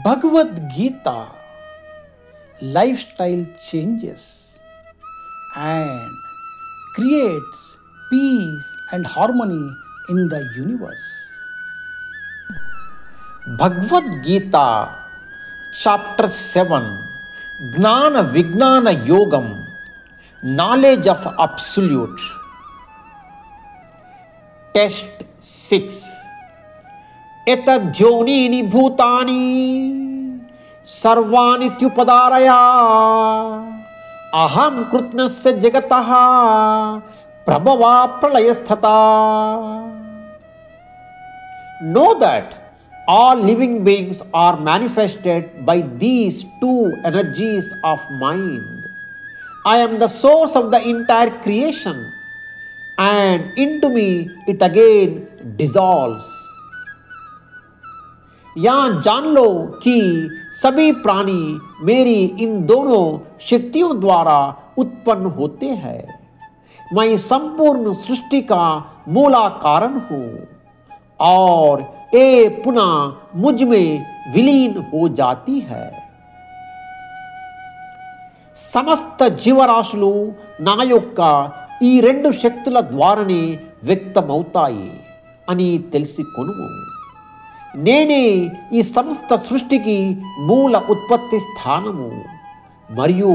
Bhagavad Gita, lifestyle changes and creates peace and harmony in the universe. Bhagavad Gita, Chapter 7, Gnana Vijnana Yogam, Knowledge of Absolute. Text 6. एतद्योनीनि भूतानि सर्वाणि त्युपधारया अहं कृत्स्नस्य जगतः प्रभवा प्रलयस्तथा. Know that all living beings are manifested by these two energies of mind. I am the source of the entire creation, and into me it again dissolves. यहाँ जान लो कि सभी प्राणी मेरी इन दोनों शक्तियों द्वारा उत्पन्न होते हैं. मैं संपूर्ण सृष्टि का मूला कारण हूँ और ये पुनः मुझ में विलीन हो जाती है. సమస్త జీవరాశులు నా యొక్క ఈ రెండు శక్తుల ద్వారానే వ్యక్తమవుతాయి అని తెలిసి కొనుము. నేనే ఈ సమస్త సృష్టికి మూల ఉత్పత్తి స్థానము మరియు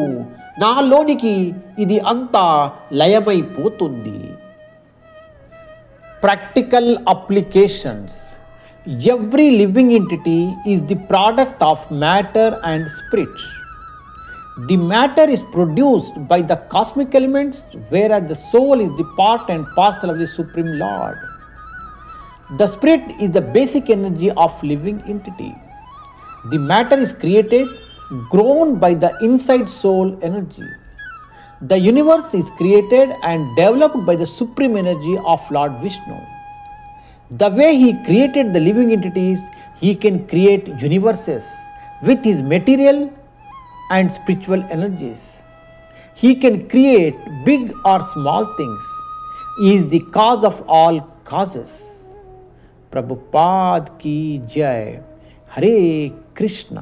నాలోనికి ఇది అంతా లయమైపోతుంది. Practical applications. Every living entity is the product of matter and spirit. The matter is produced by the cosmic elements, whereas the soul is the part and parcel of the Supreme Lord. The spirit is the basic energy of living entity. The matter is created, grown by the inside soul energy. The universe is created and developed by the supreme energy of Lord Vishnu. The way he created the living entities, he can create universes with his material and spiritual energies. He can create big or small things. He is the cause of all causes. Prabhupada की जय. हरे कृष्णा.